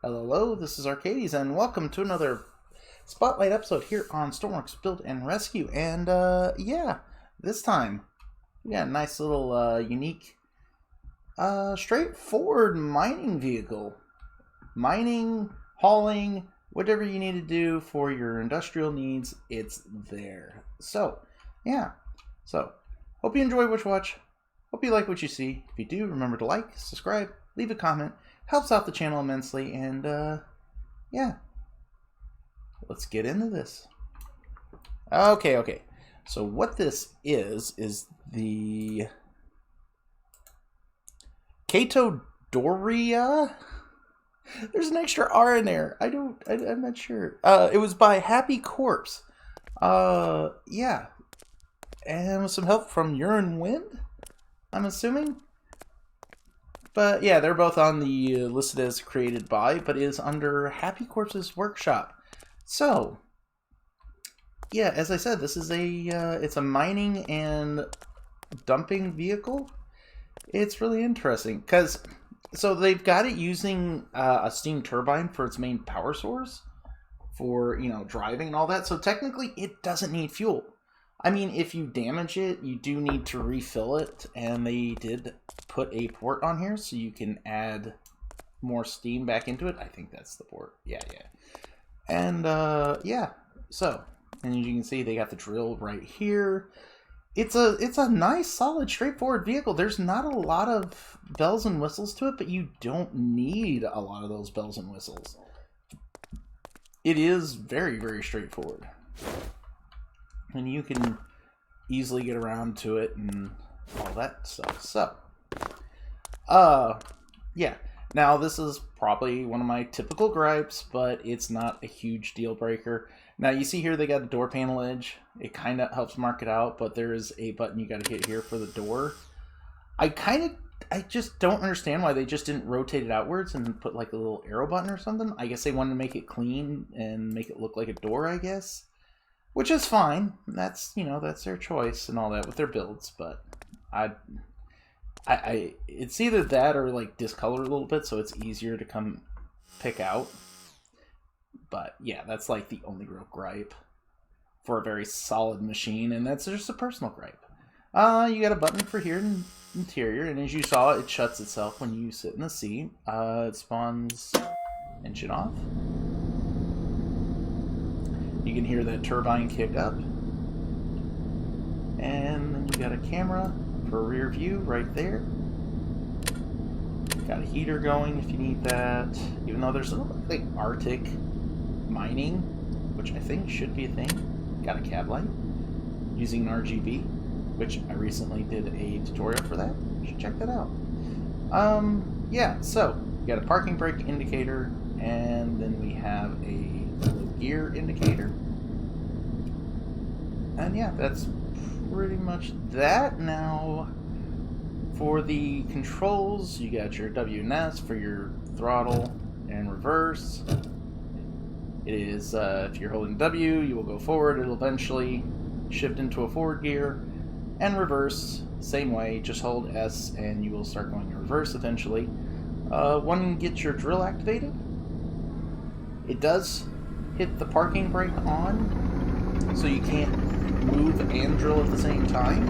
Hello, this is Arcades, and welcome to another Spotlight episode here on Stormworks Build and Rescue. And, yeah, this time, we got a nice little, unique, straightforward mining vehicle. Mining, hauling, whatever you need to do for your industrial needs, it's there. So, yeah. So, hope you enjoy what you watch. Hope you like what you see. If you do, remember to like, subscribe, leave a comment. Helps out the channel immensely, and yeah, let's get into this. Okay. So what this is the Kato Dorirā. There's an extra R in there. I'm not sure. It was by Happy Corpse. Yeah, and with some help from Urine Wind, I'm assuming. But yeah, they're both on the listed as created by, but is under Happy Corpse's workshop. So yeah, as I said, this is it's a mining and dumping vehicle. It's really interesting because they've got it using a steam turbine for its main power source for driving and all that. So technically, it doesn't need fuel. I mean, if you damage it, you do need to refill it, and they did put a port on here so you can add more steam back into it. I think that's the port. Yeah. And, yeah. So, and as you can see, they got the drill right here. It's a nice, solid, straightforward vehicle. There's not a lot of bells and whistles to it, but you don't need a lot of those bells and whistles. It is very, very straightforward. And you can easily get around to it and all that stuff. So, yeah. Now, this is probably one of my typical gripes, but it's not a huge deal breaker. Now, you see here they got a door panel edge. It kind of helps mark it out, but there is a button you got to hit here for the door. I just don't understand why they just didn't rotate it outwards and put like a little arrow button or something. I guess they wanted to make it clean and make it look like a door, I guess. Which is fine. That's that's their choice and all that with their builds, but it's either that or like discolor a little bit so it's easier to come pick out. But yeah, that's like the only real gripe for a very solid machine, and that's just a personal gripe. You got a button for here in interior, and as you saw, it shuts itself when you sit in the seat. It spawns engine off. You can hear that turbine kick up. And then you got a camera for rear view right there. Got a heater going if you need that. Even though there's a little like Arctic mining, which I think should be a thing. Got a cab light using an RGB, which I recently did a tutorial for that. You should check that out. Yeah, so you got a parking brake indicator, and then we have a gear indicator, and yeah, that's pretty much that. Now for the controls, you got your W and S for your throttle and reverse. It is if you're holding W, you will go forward. It'll eventually shift into a forward gear, and reverse same way, just hold S and you will start going in reverse eventually. One gets your drill activated. It does hit the parking brake on, so you can't move and drill at the same time.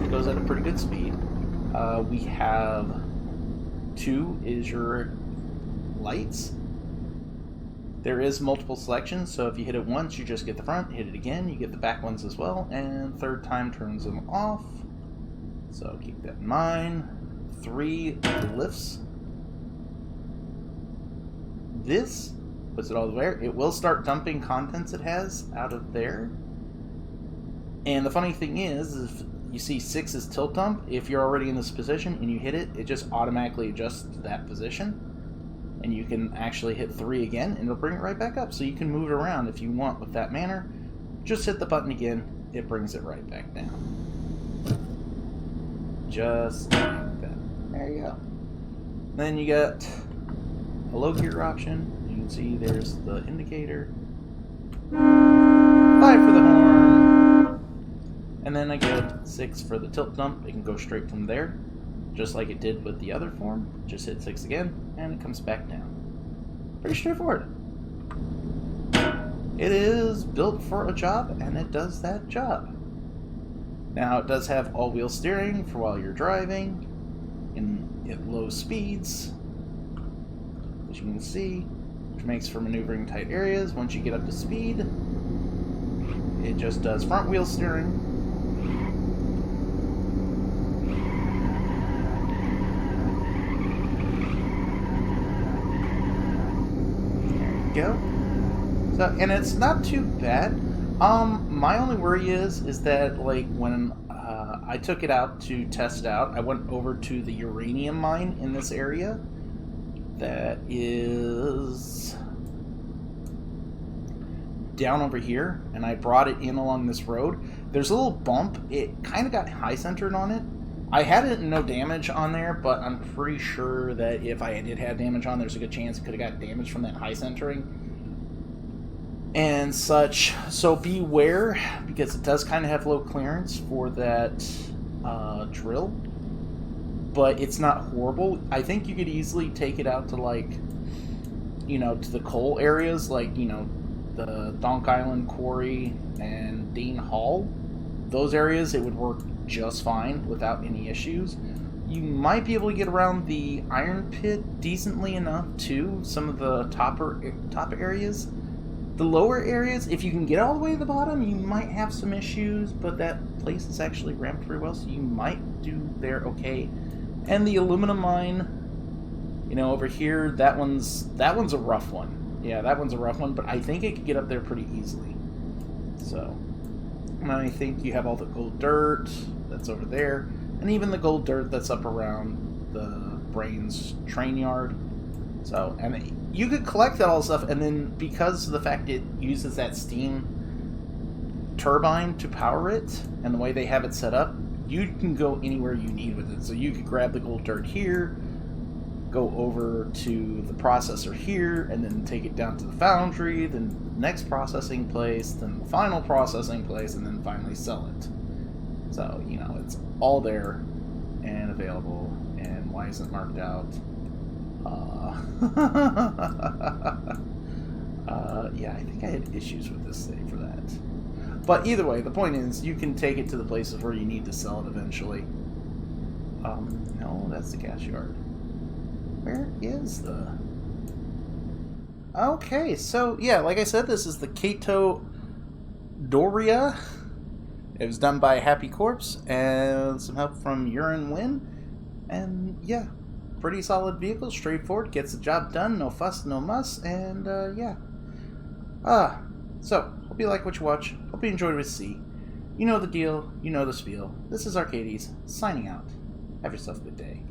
It goes at a pretty good speed. We have 2 is your lights. There is multiple selections, so if you hit it once, you just get the front. Hit it again, you get the back ones as well, and third time turns them off. So keep that in mind. 3 lifts. This puts it all the way. It will start dumping contents it has out of there. And the funny thing is if you see 6 is tilt dump, if you're already in this position and you hit it, it just automatically adjusts to that position. And you can actually hit 3 again and it'll bring it right back up. So you can move it around if you want with that manner. Just hit the button again, it brings it right back down. Just like that. There you go. Then you got a low gear option. You can see there's the indicator. 5 for the horn. And then I get 6 for the tilt dump. It can go straight from there. just like it did with the other form. Just hit 6 again, and it comes back down. Pretty straightforward. It is built for a job, and it does that job. Now, it does have all-wheel steering for while you're driving at low speeds, as you can see, which makes for maneuvering tight areas. Once you get up to speed, it just does front-wheel steering. There you go. So, and it's not too bad. My only worry is that, like, when I took it out to test it out, I went over to the uranium mine in this area that is down over here, and I brought it in along this road. There's a little bump. It kind of got high centered on it. I had no damage on there, but I'm pretty sure that if I did have damage on, there's a good chance it could have got damage from that high centering and such. So beware, because it does kind of have low clearance for that drill, but it's not horrible. I think you could easily take it out to, like, you know, to the coal areas, like, you know, the Donk Island Quarry and Dean Hall. Those areas, it would work just fine without any issues. You might be able to get around the Iron Pit decently enough too, some of the top areas. The lower areas, if you can get all the way to the bottom, you might have some issues, but that place is actually ramped pretty well, so you might do there okay. And the aluminum mine, you know, over here, that one's a rough one. Yeah, that one's a rough one, but I think it could get up there pretty easily. So, and I think you have all the gold dirt that's over there, and even the gold dirt that's up around the Brains train yard. So, and you could collect that all stuff, and then because of the fact it uses that steam turbine to power it, and the way they have it set up, you can go anywhere you need with it. So you could grab the gold dirt here, go over to the processor here, and then take it down to the foundry, then the next processing place, then the final processing place, and then finally sell it. So, you know, it's all there and available. And why isn't it marked out? Yeah, I think I had issues with this thing for that. But either way, the point is, you can take it to the places where you need to sell it eventually. No, that's the gas yard. Where is the... Okay, so, yeah, like I said, this is the Kato Dorirā. It was done by Happy Corpse, and some help from Urine Win. And, yeah, pretty solid vehicle, straightforward, gets the job done, no fuss, no muss, and, yeah. So, hope you like what you watch, hope you enjoyed what you see. You know the deal, you know the spiel. This is Arcades, signing out. Have yourself a good day.